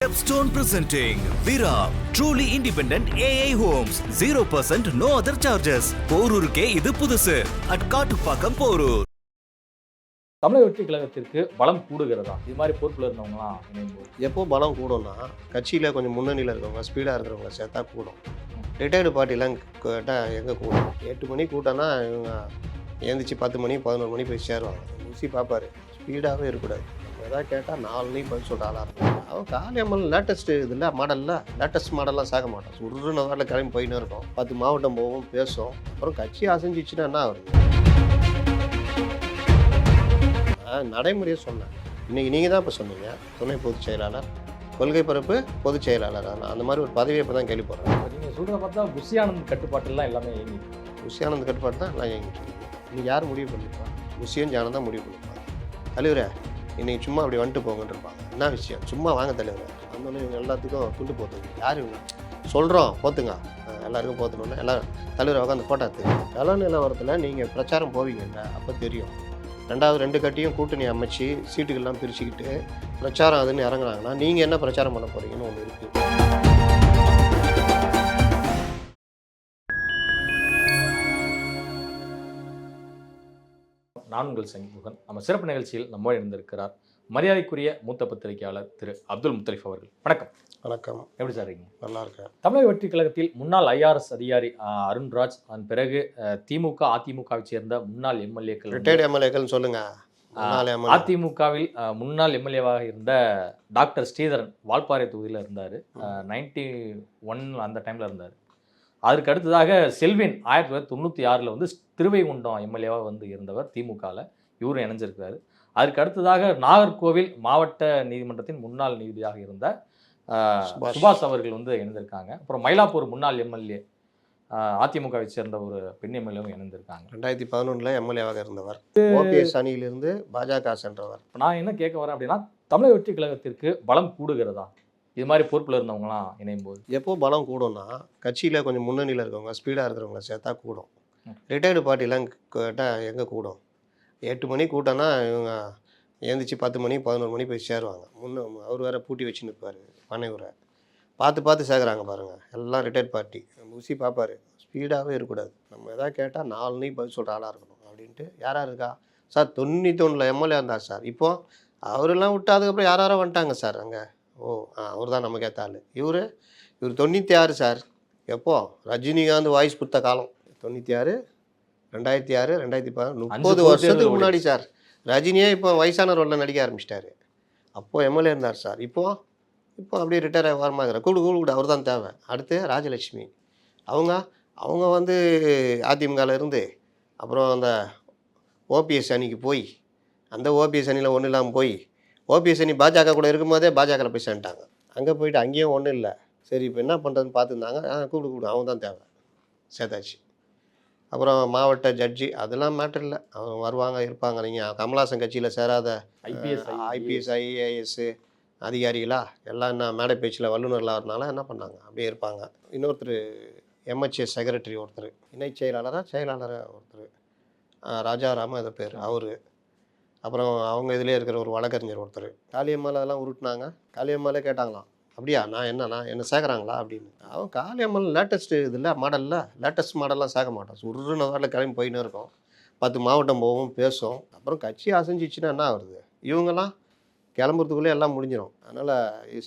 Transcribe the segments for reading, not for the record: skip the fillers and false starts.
Stepstone presenting Vira, truly independent AI homes, 0% no other charges. போரூருக்கே இது புதுசு. at Kattupakkam Porur. தமிழக வெற்றி கழகத்திற்கு பலம் கூடுகிறதா? இது மாதிரி பொறுப்பில் இருந்தவங்களாம் இணைந்து எப்போ பலம் கூடும்னா கட்சியில் கொஞ்சம் முன்னணியில் இருக்கிறவங்க ஸ்பீடாக இருக்கிறவங்க சேர்த்தா கூடும். ரிட்டையர்டு பார்ட்டிலாம் கேட்டால் எங்கே கூடும்? 8 மணி கூட்டம்னா இவங்க எழுந்திரிச்சு 10 மணி 11 மணி போய் சேருவாங்க. ஊசி பார்ப்பாரு, ஸ்பீடாகவே இருக்கக்கூடாது. நம்ம எதாவது கேட்டால் 4 மணி பதில் சொல்கிற ஆளாக இருக்கும். அவன் காலியம்மல் லேட்டஸ்ட்டு இதில் மாடலில் லேட்டஸ்ட் மாடல்லாம் சேர்க்க மாட்டான். சுருன்னு வாட்டில் கிளம்பி போயின்னு இருக்கும். 10 மாவட்டம் போகும், பேசும். அப்புறம் கட்சி அசைஞ்சிச்சுன்னா என்ன வருது? நடைமுறையை சொன்னேன். இன்றைக்கி நீங்கள் தான் இப்போ சொன்னீங்க, துணை பொதுச் செயலாளர், கொள்கை பரப்பு பொதுச் செயலாளர். அந்த மாதிரி ஒரு பதவியை இப்போ தான் கேள்விப்படுறேன். நீங்கள் சொல்கிறத பார்த்தா புஷியானந்த் கட்டுப்பாட்டெல்லாம் எல்லாமே இயங்கி புஷியானந்த் கட்டுப்பாடு தான் எல்லாம் இயங்கிட்டு இருக்கு. இன்னைக்கு யார் முடிவு பண்ணிருப்பாங்க? புஷியும் ஜானம் தான் முடிவு பண்ணிருப்பாங்க. தலைவரை இன்னைக்கு சும்மா அப்படி வந்துட்டு போங்கன்னு இருப்பாங்க. என்ன விஷயம்? சும்மா வாங்க தலைவரை வந்தோடனே இவங்க எல்லாத்துக்கும் துண்டு போத்துங்க. யார் இவங்க சொல்கிறோம் போத்துங்க, எல்லாருக்கும் போத்தணுன்னு எல்லாம் தலைவரை உட்காந்து போட்டாத்து. கல நிலவரத்தில் நீங்கள் பிரச்சாரம் போவீங்கல்ல, அப்போ தெரியும். 2 கட்சியும் கூட்டணி அமைச்சு சீட்டுகள்லாம் பிரிச்சுக்கிட்டு பிரச்சாரம் அதுன்னு இறங்குறாங்கன்னா நீங்கள் என்ன பிரச்சாரம் பண்ண போகிறீங்கன்னு ஒன்று இருக்குது. நான் உங்கள் சண்முகன். நம்ம சிறப்பு நிகழ்ச்சியில் நம்மோடு இருந்திருக்கிறார் மரியாதைக்குரிய மூத்த பத்திரிகையாளர் திரு அப்துல் முத்தலிஃப் அவர்கள். வணக்கம். வணக்கம். எப்படி சார் இருக்கீங்க? நல்லா இருக்கேன். தமிழக வெற்றி கழகத்தில் முன்னாள் ஐஆர்எஸ் அதிகாரி அருண்ராஜ், அதன் பிறகு திமுக அதிமுகவை சேர்ந்த முன்னாள் எம்எல்ஏக்கள், ரிட்டையர்டு எம்எல்ஏக்கள் சொல்லுங்க. அதிமுகவில் முன்னாள் எம்எல்ஏவாக இருந்த டாக்டர் ஸ்ரீதரன் வால்பாறை தொகுதியில் இருந்தார். 91 அந்த டைமில் இருந்தார். அதற்கு அடுத்ததாக செல்வின் 1996 வந்து திருவைகுண்டம் எம்எல்ஏவாக வந்து இருந்தவர் திமுகவில். இவரும் இணைஞ்சிருக்கிறாரு. அதற்கு அடுத்ததாக நாகர்கோவில் மாவட்ட நீதிமன்றத்தின் முன்னாள் நீதியாக இருந்த சுபாஷ் அவர்கள் வந்து இணைந்திருக்காங்க. அப்புறம் மயிலாப்பூர் முன்னாள் எம்எல்ஏ அதிமுகவை சேர்ந்த ஒரு பெண் எம்எல்ஏவும் இணைந்திருக்காங்க. 2011 எம்எல்ஏவாக இருந்தவர். ஓபிஎஸ் அணியிலிருந்து பாஜக சென்றவர். நான் என்ன கேட்க வரேன் அப்படின்னா, தமிழக வெற்றி கழகத்திற்கு பலம் கூடுகிறதா? இது மாதிரி பொறுப்பில் இருந்தவங்களாம் இணையும் போது எப்போ பலம் கூடும்னா கட்சியில் கொஞ்சம் முன்னணியில் இருக்கவங்க ஸ்பீடாக இருக்கிறவங்கள சேர்த்தா கூடும். ரிட்டையர்டு பார்ட்டிலாம் கேட்டால் எங்கே கூடும்? 8 மணி கூட்டம்னா இவங்க எழுந்திரிச்சு 10 மணி 11 மணி போய் சேருவாங்க. அவர் வேறு பூட்டி வச்சு நிற்பார். பனையூரை பார்த்து சேர்க்குறாங்க பாருங்கள். எல்லாம் ரிட்டையர்ட் பார்ட்டி. ஊசி பார்ப்பார், ஸ்பீடாகவே இருக்கக்கூடாது. நம்ம எதாவது கேட்டால் 4 மணி பதில் சொல்கிற ஆளாக இருக்கணும் அப்படின்ட்டு. யாராக இருக்கா சார்? 91 எம்எல்ஏ இருந்தார் சார். இப்போது அவரெல்லாம் விட்டு அதுக்கப்புறம் யாரோ வந்துட்டாங்க சார் அங்கே. அவர் தான் நமக்கு ஏற்ற ஆள். இவர் 96 சார். எப்போ ரஜினிகாந்த் வாய்ஸ் கொடுத்த காலம் 96, 2006, 2010, 30 வருஷத்துக்கு முன்னாடி சார். ரஜினியே இப்போ வயசான ரோலில் நடிக்க ஆரம்பிச்சிட்டாரு. அப்போது எம்எல்ஏ இருந்தார் சார். இப்போ அப்படியே ரிட்டையர் ஆகி வரமாதிரி கூடு அவர் தான் தேவை. அடுத்து ராஜலட்சுமி அவங்க வந்து அதிமுகவில் இருந்து அப்புறம் அந்த ஓபிஎஸ் அணிக்கு போய் அந்த ஓபிஎஸ் அணியில் ஒன்றும் இல்லாமல் போய் ஓபிஎஸ் அணி பாஜக கூட இருக்கும்போதே பாஜகவில் போய் சேர்ந்துட்டாங்க. அங்கே போயிட்டு அங்கேயும் ஒன்றும் இல்லை. சரி இப்போ என்ன பண்ணுறதுன்னு பார்த்துருந்தாங்க. கூடு அவங்க தான் தேவை, சேர்த்தாச்சு. அப்புறம் மாவட்ட ஜட்ஜி அதெல்லாம் மேட்டர் இல்லை. அவங்க வருவாங்க இருப்பாங்க. நீங்கள் கமலாசன் கட்சியில் சேராத ஐபிஎஸ் ஐஏஎஸ் அதிகாரிகளா எல்லாம் என்ன மேடை பேச்சில் வல்லுநர்களாக வரனால என்ன பண்ணாங்க, அப்படியே இருப்பாங்க. இன்னொருத்தர் எம்ஹெச்எஸ் செக்ரட்டரி ஒருத்தர், இணை செயலாளராக ஒருத்தர் ராஜாராம அது பேர் அவர். அப்புறம் அவங்க இதிலே இருக்கிற ஒரு வழக்கறிஞர் ஒருத்தர். காளியம்மாள் அதெல்லாம் உருட்டினாங்க. காளியம்மாலே கேட்டாங்களாம், அப்படியா நான் என்ன சேர்க்குறாங்களா அப்படின்னு. அவன் காளியம்மாள் லேட்டஸ்ட்டு இதில் மாடலில் லேட்டஸ்ட் மாடல்லாம் சேர்க்க மாட்டான். சுருன்னு வாட்டில் கிளம்பி போயின்னு இருக்கும். 10 மாவட்டம் போகும், பேசும். அப்புறம் கட்சி அசைஞ்சிச்சுன்னா என்ன வருது? இவங்கெல்லாம் கிளம்புறதுக்குள்ளே எல்லாம் முடிஞ்சிடும். அதனால்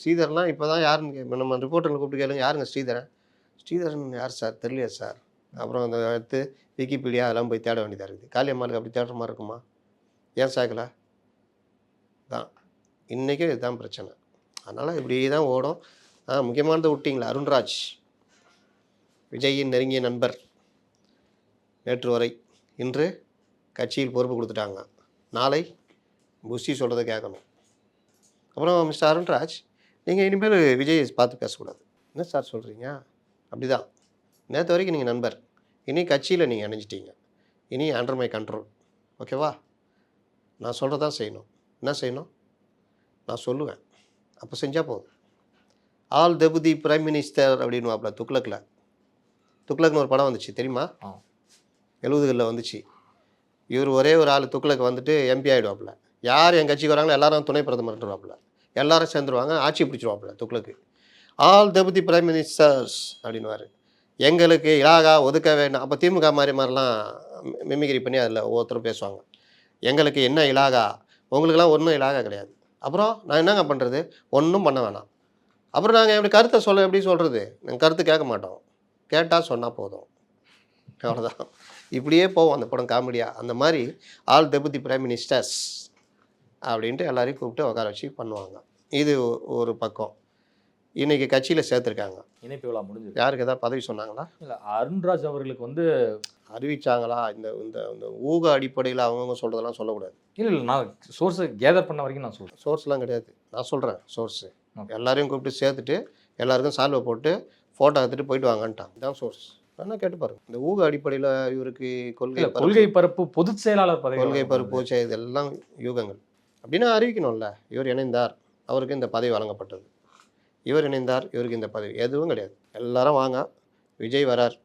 ஸ்ரீதரன்லாம் இப்போ தான் யாருன்னு நம்ம ரிப்போர்ட்டரில் கூப்பிட்டு கேளுங்க, யாருங்க ஸ்ரீதரன் யார் சார் தெரியலையா சார்? அப்புறம் அந்த அடுத்து விக்கிபீடியா அதெல்லாம் போய் தேட வேண்டியதாக இருக்குது. காளியம்மாளுக்கு அப்படி தேடுற மாதிரி இருக்குமா? ஏன் சேர்க்கலை தான் இன்றைக்கும் இதுதான் பிரச்சனை. அதனால் இப்படி தான் ஓடும். முக்கியமானதை விட்டிங்களா? அருண்ராஜ் விஜயின் நெருங்கிய நண்பர். நேற்று வரை இன்று கட்சியில் பொறுப்பு கொடுத்துட்டாங்க. நாளை புஷி சொல்கிறத கேட்கணும். அப்புறம் மிஸ்டர் அருண்ராஜ், நீங்கள் இனிமேல் விஜயை பார்த்து பேசக்கூடாது. என்ன சார் சொல்கிறீங்க? அப்படி தான். நேற்று வரைக்கும் நீங்கள் நண்பர், இனி கட்சியில் நீங்கள் இணைஞ்சிட்டீங்க. இனி அண்டர் மை கண்ட்ரோல். ஓகேவா? நான் சொல்கிறதான் செய்யணும். என்ன செய்யணும்? நான் சொல்லுவேன், அப்போ செஞ்சால் போதும். ஆல் டெபுதி பிரைம் மினிஸ்டர் அப்படின்னு வாப்பில் துக்ளக்னு ஒரு படம் வந்துச்சு தெரியுமா? 70களில் வந்துச்சு. இவர் ஒரே ஒரு ஆள் துக்ளக் வந்துட்டு எம்பி ஆகிடுவாப்பில். யார் என் கட்சிக்கு வராங்களோ எல்லாரும் துணை பிரதமர்ன்றவாப்பில். எல்லாரும் சேர்ந்துருவாங்க, ஆட்சி பிடிச்சிருவாப்புல துக்ளக்கு. ஆல் டெபுட்டி பிரைம் மினிஸ்டர்ஸ் அப்படின்னுவார். எங்களுக்கு இலாகா ஒதுக்க வேண்டாம். அப்போ திமுக மாதிரிலாம் மிமிகிரி பண்ணி அதில் ஒவ்வொருத்தரும் பேசுவாங்க. எங்களுக்கு என்ன இலாகா, உங்களுக்கெல்லாம் ஒன்றும் இலாகா கிடையாது. அப்புறம் நான் என்னங்க பண்ணுறது, ஒன்றும் பண்ண வேணாம். அப்புறம் நாங்கள் எப்படி கருத்தை எப்படி சொல்கிறது, நாங்கள் கருத்து கேட்க மாட்டோம், கேட்டால் சொன்னால் போதும், அவ்வளோதான். இப்படியே போவோம் அந்த படம் காமெடியாக. அந்த மாதிரி ஆல் டெபுட்டி பிரைம் மினிஸ்டர்ஸ் அப்படின்ட்டு எல்லாரையும் கூப்பிட்டு உட்கார வச்சு பண்ணுவாங்க. இது ஒரு பக்கம். இன்றைக்கி கட்சியில் சேர்த்துருக்காங்க. இணைப்பு விழா முடிஞ்சது. யாருக்கு ஏதாவது பதவி சொன்னாங்களா? இல்லை, அருண்ராஜ் அவர்களுக்கு வந்து அறிவிச்சாங்களா? இந்த இந்த இந்த ஊக அடிப்படையில் அவங்கவுங்க சொல்கிறதெல்லாம் சொல்லக்கூடாது. இல்லை, நான் சோர்ஸை கேதர் பண்ண வரைக்கும் நான் சொல்கிறேன். சோர்ஸ்லாம் கிடையாது, நான் சொல்கிறேன் சோர்ஸு. எல்லாரையும் கூப்பிட்டு சேர்த்துட்டு எல்லாருக்கும் சால்வை போட்டு ஃபோட்டோ எடுத்துகிட்டு போயிட்டு வாங்கன்ட்டான். இதுதான் சோர்ஸ். வேணா கேட்டு பாருங்க. இந்த ஊக அடிப்படையில் இவருக்கு கொள்கை பரப்பு பொதுச் செயலாளர் பதவி, கொள்கை பரப்பு இதெல்லாம் யூகங்கள் அப்படின்னா அறிவிக்கணும்ல. இவர் இணைந்தார், அவருக்கு இந்த பதவி வழங்கப்பட்டது. இவர் இணைந்தார், இவருக்கு இந்த பதவி. எதுவும் கிடையாது. எல்லாரும் வாங்க, விஜய் வரார்,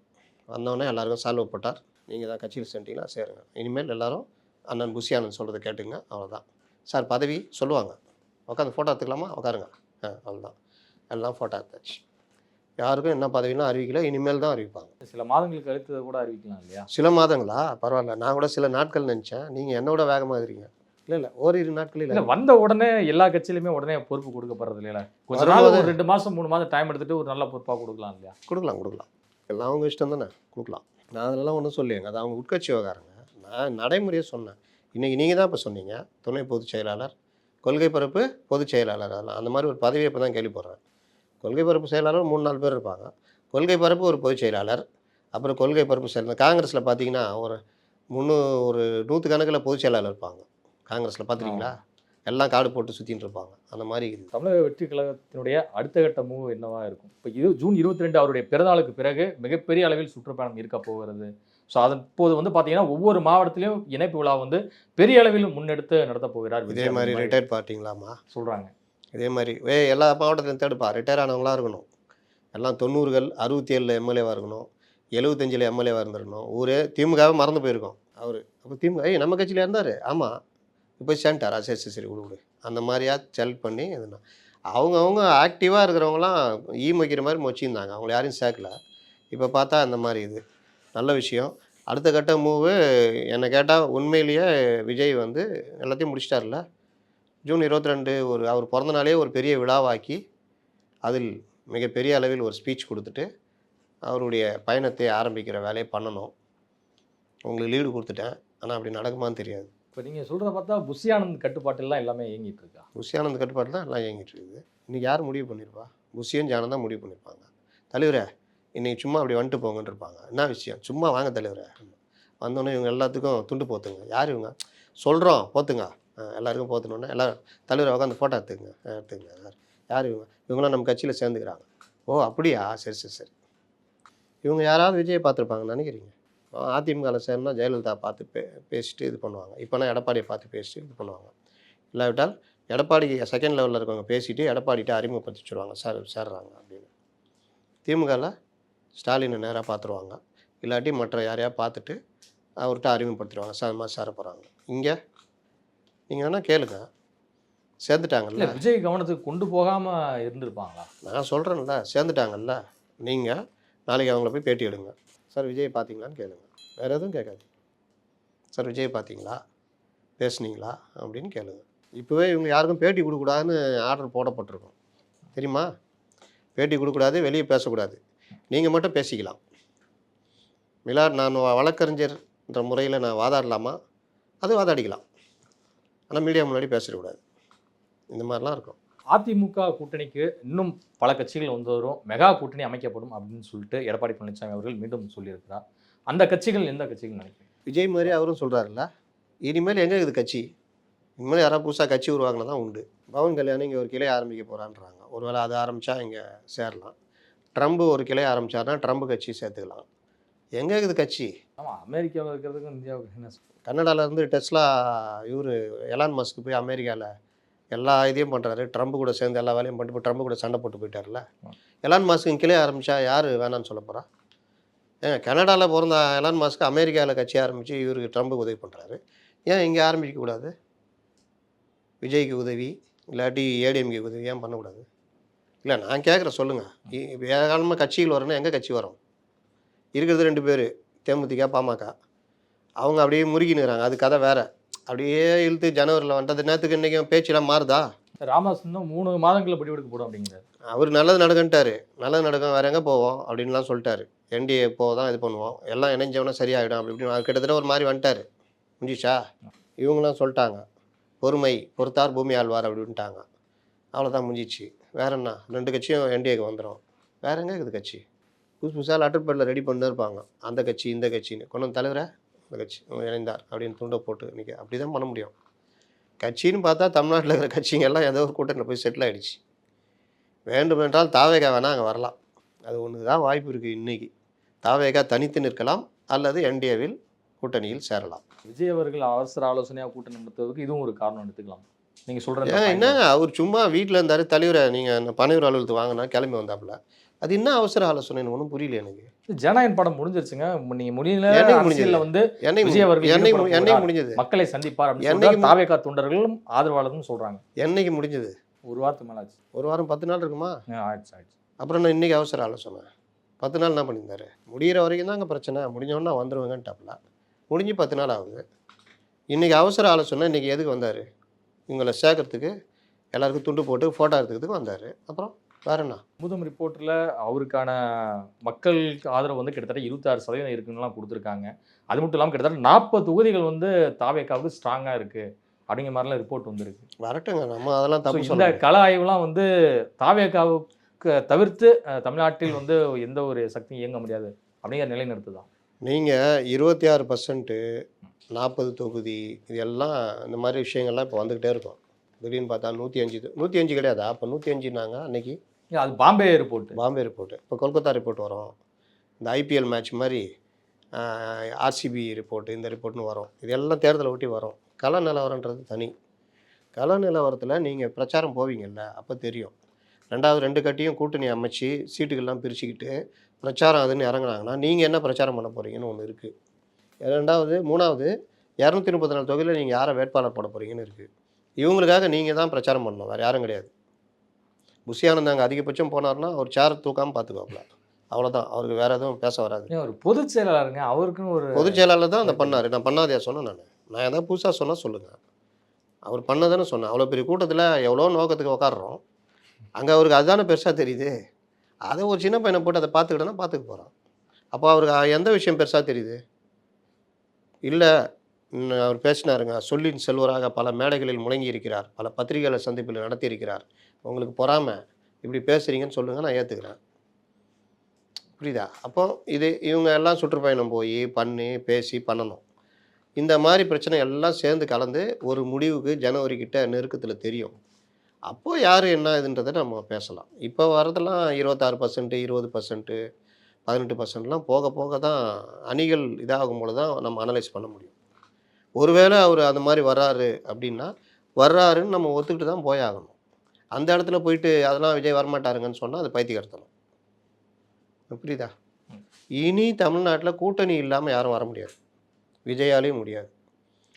வந்தோடனே எல்லாருக்கும் சால்வை போட்டார், நீங்கள் தான் கட்சியில் சேர்ந்தீங்களா, சேருங்க. இனிமேல் எல்லாரும் அண்ணன் புஷி ஆனந்த் சொல்கிறத கேட்டுங்க, அவ்வளோதான். சார் பதவி சொல்லுவாங்க, உட்காந்து ஃபோட்டோ எடுத்துக்கலாமா, உட்காருங்க, அவ்வளோதான். எல்லாம் ஃபோட்டோ எடுத்தாச்சு. யாருக்கும் என்ன பதவிலாம் அறிவிக்கல, இனிமேல் தான் அறிவிப்பாங்க. சில மாதங்களுக்கு அடுத்து கூட அறிவிக்கலாம் இல்லையா? சில மாதங்களா? பரவாயில்ல, நான் கூட சில நாட்கள் நினச்சேன். நீங்கள் என்னோட வேகமாக இருக்கீங்க. இல்லை ஓரிரு நாட்கள் இல்லை, வந்த உடனே எல்லா கட்சியிலுமே உடனே பொறுப்பு கொடுக்கப்படுறது இல்லையா? கொஞ்ச நாள் ஒரு 2 மாதம் 3 மாதம் டைம் எடுத்துட்டு ஒரு நல்ல பொறுப்பாக கொடுக்கலாம் இல்லையா? கொடுக்கலாம். எல்லாம் அவங்க இஷ்டம் தானே, கொடுக்கலாம். நான் அதெல்லாம் ஒன்றும் சொல்லிங்க, அது அவங்க உட்கட்சி விவகாரங்க. நான் நடைமுறையை சொன்னேன். இன்றைக்கி நீங்கள் தான் இப்போ சொன்னீங்க, துணை பொதுச் செயலாளர், கொள்கை பரப்பு பொதுச் செயலாளர், அதெல்லாம் அந்த மாதிரி ஒரு பதவியை இப்போ தான் கேள்விப்படுறேன். கொள்கை பரப்பு செயலாளர் 3-4 பேர் இருப்பாங்க. கொள்கை பரப்பு ஒரு பொதுச் செயலாளர், அப்புறம் கொள்கை பரப்பு செயலாளர். காங்கிரஸில் பார்த்தீங்கன்னா ஒரு 100 கணக்கில் பொதுச் செயலாளர் இருப்பாங்க காங்கிரஸில், பார்த்துருக்கீங்களா? எல்லாம் காடு போட்டு சுற்றின்னு இருப்பாங்க. அந்த மாதிரி இருக்குது. தமிழக வெற்றி கழகத்தினுடைய அடுத்த கட்ட மூவ் என்னவா இருக்கும்? இப்போ ஜூன் 22 அவருடைய பிறந்தநாளுக்கு பிறகு மிகப்பெரிய அளவில் சுற்றுப்பயணம் இருக்க போகிறது. ஸோ அதற்போது வந்து பார்த்தீங்கன்னா ஒவ்வொரு மாவட்டத்திலையும் இணைப்பு விழா வந்து பெரிய அளவில் முன்னெடுத்து நடத்த போகிறார். இதே மாதிரி ரிட்டையர்ட் பார்ட்டிங்களாமா சொல்கிறாங்க. இதே மாதிரி எல்லா மாவட்டத்திலும் தேடுப்பா, ரிட்டையர் ஆனவங்களாக இருக்கணும். எல்லாம் 90கள் 67 எம்எல்ஏவாக இருக்கணும், 75 எம்எல்ஏவாக இருந்திருக்கணும். ஊரே திமுகவை மறந்து போயிருக்கோம் அவர். அப்போ திமுக நம்ம கட்சியில் இருந்தார், ஆமாம், இப்போ சேர்ந்துட்டாரா, சரி விடு. அந்த மாதிரியா செலக்ட் பண்ணி இதுனா அவங்கவுங்க ஆக்டிவாக இருக்கிறவங்களாம் வைக்கிற மாதிரி மொச்சிருந்தாங்க, அவங்கள யாரையும் சேர்க்கல. இப்போ பார்த்தா அந்த மாதிரி இது நல்ல விஷயம். அடுத்த கட்ட மூவு என்னை கேட்டால் உண்மையிலேயே விஜய் வந்து எல்லாத்தையும் முடிச்சிட்டார்ல. ஜூன் 22 அவர் பிறந்த நாளே ஒரு பெரிய விழாவாக்கி அதில் மிகப்பெரிய அளவில் ஒரு ஸ்பீச் கொடுத்துட்டு அவருடைய பயணத்தை ஆரம்பிக்கிற வேலையை பண்ணணும். உங்களுக்கு லீடு கொடுத்துட்டேன், ஆனால் அப்படி நடக்குமான்னு தெரியாது. இப்போ நீங்கள் சொல்கிறத பார்த்தா புஷி ஆனந்த் கட்டுப்பாட்டெல்லாம் எல்லாமே இயங்கிட்டு இருக்கா? புஷி ஆனந்த் கட்டுப்பாடு தான் எல்லாம் இயங்கிட்டு இருக்குது. இன்றைக்கி யார் முடிவு பண்ணியிருப்பா? புஷியும் ஜானம் தான் முடிவு பண்ணியிருப்பாங்க. தலைவரே இன்றைக்கி சும்மா அப்படி வந்துட்டு போங்கன்னு இருப்பாங்க. என்ன விஷயம், சும்மா வாங்க தலைவரே. வந்தோடனே இவங்க எல்லாத்துக்கும் துண்டு போத்துங்க. யார் இவங்க? சொல்கிறோம் போத்துங்க, எல்லாருக்கும் போத்துனோடனே எல்லோரும் தலைவரை உட்காந்து ஃபோட்டோ எடுத்துங்க. யார் இவங்க? இவங்களாம் நம்ம கட்சியில் சேர்ந்துக்கிறாங்க. ஓ அப்படியா, சரி. இவங்க யாராவது விஜயை பார்த்துருப்பாங்கன்னு நினைக்கிறீங்க? அதிமுகவில் சேரணும்னா ஜெயலலிதா பார்த்து பேசிட்டு இது பண்ணுவாங்க. இப்போனா எடப்பாடியை பார்த்து பேசிட்டு இது பண்ணுவாங்க. இல்லாவிட்டால் எடப்பாடி செகண்ட் லெவலில் இருக்கவங்க பேசிவிட்டு எடப்பாடிகிட்ட அறிமுகப்படுத்தி வச்சுருவாங்க, சார் சேர்றாங்க அப்படின்னு. திமுகவில் ஸ்டாலினை நேராக பார்த்துருவாங்க, இல்லாட்டி மற்ற யாரையா பார்த்துட்டு அவர்கிட்ட அறிமுகப்படுத்திடுவாங்க, சார் மாதிரி சேர போகிறாங்க. இங்கே நீங்கள் வேணால் கேளுங்க, சேர்ந்துட்டாங்கல்ல. விஜய் கவனத்துக்கு கொண்டு போகாமல் இருந்திருப்பாங்களா? நான் சொல்கிறேன்ல, சேர்ந்துட்டாங்கல்ல. நீங்கள் நாளைக்கு அவங்கள போய் பேட்டி எடுங்க. சார் விஜய் பார்த்தீங்களான்னு கேளுங்க, வேறு எதுவும் கேட்காது. சார் விஜய் பார்த்தீங்களா, பேசுனீங்களா அப்படின்னு கேளுங்க. இப்போவே இவங்க யாருக்கும் பேட்டி கொடுக்கூடாதுன்னு ஆர்டர் போடப்பட்டிருக்கும், தெரியுமா? பேட்டி கொடுக்கூடாது, வெளியே பேசக்கூடாது, நீங்கள் மட்டும் பேசிக்கலாம். நான் வழக்கறிஞர்ன்ற முறையில் நான் வாதாடலாமா? அது வாதாடிக்கலாம், ஆனால் மீடியா முன்னாடி பேசிடக்கூடாது. இந்த மாதிரிலாம் இருக்கும். அதிமுக கூட்டணிக்கு இன்னும் பல கட்சிகள் வந்து வரும், மெகா கூட்டணி அமைக்கப்படும் அப்படின்னு சொல்லிட்டு எடப்பாடி பழனிசாமி அவர்கள் மீண்டும் சொல்லியிருக்கிறார். அந்த கட்சிகள் எந்த கட்சிகள் நினைக்கிறேன்? விஜய் மாதிரி அவரும் சொல்கிறாருல்ல, இனிமேல் எங்கே இருக்குது கட்சி? இனிமேல் யாராவது புதுசாக கட்சி உருவாக்கினா தான் உண்டு. பவன் கல்யாணம் இங்கே ஒரு கிளை ஆரம்பிக்க போகிறான்றாங்க. ஒருவேளை அதை ஆரம்பித்தா இங்கே சேரலாம். ட்ரம்ப் ஒரு கிளை ஆரம்பித்தார்னா ட்ரம்ப் கட்சி சேர்த்துக்கலாம். எங்கே இருக்குது கட்சி? ஆமாம், அமெரிக்காவில் இருக்கிறதுக்கும் இந்தியாவுக்கு என்ன? கன்னடாவிலேருந்து டெஸ்லா இவர் எலான் மஸ்க் போய் அமெரிக்காவில் எல்லா இதையும் பண்ணுறாரு, ட்ரம்ப் கூட சேர்ந்து எல்லா வேலையும் பண்ணிட்டு ட்ரம்ப் கூட சண்டை போட்டு போயிட்டார்ல. எலான் மாஸ்க்கு கிளை ஆரம்பித்தா யார் வேணான்னு சொல்ல போகிறா? ஏங்க கனடாவில் பிறந்த எலான் மாஸ்க்கு அமெரிக்காவில் கட்சி ஆரம்பித்து இவருக்கு ட்ரம்புக்கு உதவி பண்ணுறாரு, ஏன் இங்கே ஆரம்பிக்கக்கூடாது? விஜய்க்கு உதவி, இல்லாட்டி ஏடிஎம்கே உதவி ஏன் பண்ணக்கூடாது? இல்லை நான் கேட்குறேன் சொல்லுங்கள். ஏகாலமாக கட்சிகள் வரணும்னா எங்கே கட்சி வரும்? இருக்கிறது 2 பேர், தேமுதிக, பாமக. அவங்க அப்படியே முறுகினுறாங்க. அது கதை வேறு. அப்படியே இழுத்து ஜனவரியில் வந்துட்டு நேற்றுக்கு இன்றைக்கும் பேச்செல்லாம் மாறுதா? ராமதாஸ் இன்னும் 3 மாதங்களில் முடிவெடுக்க போடும் அப்படிங்கிறார். அவர் நல்லது நடக்குன்ட்டாரு. நல்லது நடக்கும், வேறு எங்கே போவோம் அப்படின்லாம் சொல்லிட்டாரு. என்டிஏ தான் இது பண்ணுவோம், எல்லாம் இணைஞ்சவனா சரியாயிடும் அப்படி இப்படின்னு கிட்டத்தட்ட ஒரு மாதிரி வந்துட்டார். முடிஞ்சிச்சா? இவங்களாம் சொல்லிட்டாங்க, பொறுமை பொறுத்தார் பூமி ஆழ்வார் அப்படின்ட்டாங்க. அவ்வளோதான், முடிஞ்சிச்சு. வேற என்ன? 2 கட்சியும் என்டிஏக்கு வந்துடும். வேற எங்கே இருக்குது கட்சி? புதுசாக லெட்டர் பேரில் ரெடி பண்ணி இருப்பாங்க. அந்த கட்சி இந்த கட்சின்னு கொண்டு வந்து தலைவரை இந்த கட்சி இணைந்தார் அப்படின்னு துண்டை போட்டு இன்றைக்கி அப்படி தான் பண்ண முடியும். கட்சின்னு பார்த்தா தமிழ்நாட்டில் இருக்கிற கட்சிங்கெல்லாம் ஏதோ ஒரு கூட்டத்தில் போய் செட்டில் ஆகிடுச்சு. வேண்டுமென்றால் தாவேகா வேணால் அங்கே வரலாம். அது ஒன்று தான் வாய்ப்பு இருக்குது. இன்றைக்கி தாவேகா தனித்து நிற்கலாம் அல்லது என்டிஏவில் கூட்டணியில் சேரலாம். விஜய் அவர்கள் அவசர ஆலோசனையாக கூட்டணி நடத்துவதற்கு இதுவும் ஒரு காரணம் எடுத்துக்கலாம். நீங்கள் சொல்கிறது என்ன, அவர் சும்மா வீட்டில் இருந்தார். தலைவரை நீங்கள் பனையூர் அலுவலகத்துக்கு வாங்கினா கிளம்பி வந்தாப்புல. அது என்ன அவசர ஆலோசனைன்னு ஒன்றும் புரியல எனக்கு. ஜனநாயகன் படம் முடிஞ்சிருச்சுங்க. நீங்க முடியல வந்து விஜய் அவர்கள் என்னைக்கு முடிஞ்சது? மக்களை சந்திப்பார் அப்படின்னு தாவேகா தொண்டர்களும் ஆதரவாளர்களும் சொல்றாங்க. என்னைக்கு முடிஞ்சது? ஒரு வாரத்துக்கு மேல ஆச்சு. ஒரு வாரம் 10 நாள் இருக்குமா? ஆயிடுச்சு. அப்புறம் நான் இன்னைக்கு அவசர ஆலோசனை 10 நாள் என்ன பண்ணியிருந்தாரு? முடிகிற வரைக்கும் தான் அங்கே பிரச்சனை. முடிஞ்சோன்னா வந்துடுவேங்கன்ட்டாப்புல. முடிஞ்சு 10 நாள் ஆகுது. இன்றைக்கி அவசர ஆலோசனை இன்றைக்கி எதுக்கு வந்தார்? இவங்களை சேர்க்கறதுக்கு, எல்லாருக்கும் துண்டு போட்டு ஃபோட்டோ எடுத்துக்கிறதுக்கு வந்தார். அப்புறம் வேற என்ன? முதம் ரிப்போர்ட்டில் அவருக்கான மக்களுக்கு ஆதரவு வந்து கிட்டத்தட்ட 26% இருக்குன்னுலாம் கொடுத்துருக்காங்க. அது மட்டும் இல்லாமல் கிட்டத்தட்ட 40 தொகுதிகள் வந்து தாவேகாவுக்கு ஸ்ட்ராங்காக இருக்குது அப்படிங்கிற மாதிரிலாம் ரிப்போர்ட் வந்துருக்கு. வரட்டுங்க, நம்ம அதெல்லாம் தப்பு. இந்த கள ஆய்வுலாம் வந்து தாவேகாவுக்கு தவிர்த்து தமிழ்நாட்டில் வந்து எந்த ஒரு சக்தியும் இயங்க முடியாது அப்படிங்கிற நிலை நிறுத்துதான். நீங்கள் 26%, 40 தொகுதி, இது எல்லாம் இந்த மாதிரி விஷயங்கள்லாம் இப்போ வந்துக்கிட்டே இருக்கும். திடீர்னு பார்த்தா 105 கிடையாதா? அப்போ 105நாங்க அன்னைக்கு. அது பாம்பே ரிப்போர்ட். இப்போ கொல்கத்தா ரிப்போர்ட் வரும். இந்த ஐபிஎல் மேட்ச் மாதிரி ஆர்சிபி ரிப்போர்ட்டு, இந்த ரிப்போர்ட்னு வரும். இது எல்லாம் தேர்தலை ஒட்டி வரும். கள நிலவரன்றது தனி. கள நிலவரத்தில் நீங்கள் பிரச்சாரம் போவீங்கள்ல, அப்போ தெரியும். 2 கட்சியும் கூட்டணி அமைச்சு சீட்டுகள்லாம் பிரிச்சுக்கிட்டு பிரச்சாரம் அதுன்னு இறங்குனாங்கன்னா நீங்கள் என்ன பிரச்சாரம் பண்ண போகிறீங்கன்னு ஒன்று இருக்குது. 2வது 3வது 234 தொகுதியில் நீங்கள் யாரை வேட்பாளர் போட போகிறீங்கன்னு இருக்குது. இவங்களுக்காக நீங்கள் தான் பிரச்சாரம் பண்ணணும், வேறு யாரும் கிடையாது. புஷியானந்தாங்க அதிகபட்சம் போனார்னா அவர் சேரை தூக்காமல் பார்த்துக்குவாப்புல. அவ்வளோதான், அவருக்கு வேறு எதுவும் பேச வராது. ஒரு பொதுச் செயலாளருங்க, அவருக்குன்னு ஒரு பொதுச் செயலாளர் தான் அந்த பண்ணார். நான் பண்ணாதையா சொன்னேன்? நான் எதாவது புதுசாக சொன்னால் சொல்லுங்கள். அவர் பண்ணதானே சொன்னேன். அவ்வளோ பெரிய கூட்டத்தில் எவ்வளோ நோக்கத்துக்கு உட்காடுறோம். அங்கே அவருக்கு அதுதானே பெருசாக தெரியுது. அதை ஒரு சின்ன பையனை போட்டு அதை பார்த்துக்கிட்டோன்னா பார்த்துக்க போகிறான். அப்போ அவருக்கு எந்த விஷயம் பெருசாக தெரியுது? இல்லை, அவர் பேசினாருங்க. சொல்லின் செல்வராக பல மேடைகளில் முழங்கி இருக்கிறார், பல பத்திரிகைகளை சந்திப்பில் நடத்தியிருக்கிறார். உங்களுக்கு பொறாமை, இப்படி பேசுகிறீங்கன்னு சொல்லுங்கள், நான் ஏற்றுக்கிறேன். புரியுதா? அப்போ இவங்க எல்லாம் சுற்றுப்பயணம் போய் பேசி பண்ணணும். இந்த மாதிரி பிரச்சனை எல்லாம் சேர்ந்து கலந்து ஒரு முடிவுக்கு ஜனவரி கிட்ட நெருக்கத்தில் தெரியும். அப்போது யார் என்ன இதுன்றதை நம்ம பேசலாம். இப்போ வரதெல்லாம் 26%, 20%, 18%லாம் போக போக தான் அணிகள் இதாகும் போது தான் நம்ம அனலைஸ் பண்ண முடியும். ஒருவேளை அவர் அந்த மாதிரி வர்றாரு அப்படின்னா வர்றாருன்னு நம்ம ஒத்துக்கிட்டு தான் போயாகணும். அந்த இடத்துல போயிட்டு அதெல்லாம் விஜய் வரமாட்டாருங்கன்னு சொன்னால் அது பைத்தியக்காரத்தனம். புரியுதா? இனி தமிழ்நாட்டில் கூட்டணி இல்லாமல் யாரும் வர முடியாது. விஜயாலையும் முடியாது.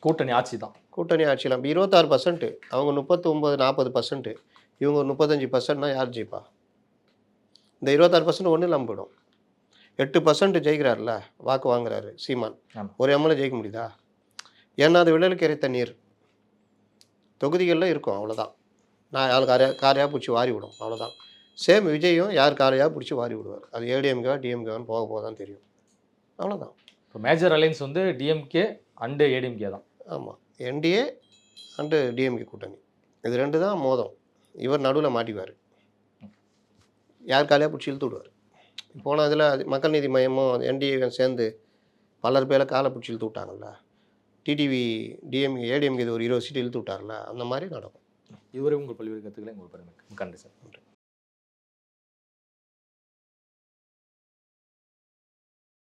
கூட்டணி ஆட்சி தான். கூட்டணி ஆட்சியில் 26%, அவங்க 39-40%, இவங்க ஒரு 35%னா யார் ஜெயிப்பா? இந்த 26% ஒன்றும் இல்லாமல் போயிடும். 8% ஜெயிக்கிறார்ல, வாக்கு வாங்குறாரு சீமான். ஒரு எம்எல்ஏ ஜெயிக்க முடியுதா? ஏன்னா அது விழலுக்கு இறைத்த நீர் தொகுதிகளில் இருக்கும், அவ்வளோதான். நான் யார் காரையாக பிடிச்சி வாரி விடும், அவ்வளோதான். சேம் விஜயும் யார் காரையாக பிடிச்சி வாரி விடுவார். அது ஏடிஎம்கேவா டிஎம்கேவான்னு போக தான் தெரியும், அவ்வளோதான். இப்போ மேஜர் அலையன்ஸ் வந்து டிஎம்கே அண்டு ஏடிஎம்கே தான். ஆமாம், என்டிஏ அண்டு டிஎம்கே கூட்டணி, இது 2 தான் மோதம். இவர் நடுவில் மாட்டிக்குவார், யார் காலையாக பிடிச்சி இழுத்து விடுவார். போனால் இதில் மக்கள் நீதி மையமும் என்டிஏ சேர்ந்து பலர் பேரை காலை பிடிச்சி இழுத்து விட்டாங்கல்ல. டிடிவி ஏடிஎம்கே இது ஒரு 20 சீட்டு இழுத்து விட்டார்ல, அந்த மாதிரி நடக்கும். இதுவரை உங்கள் பல்வேறு கருத்துக்களை உங்களுக்கு நன்றி சார்.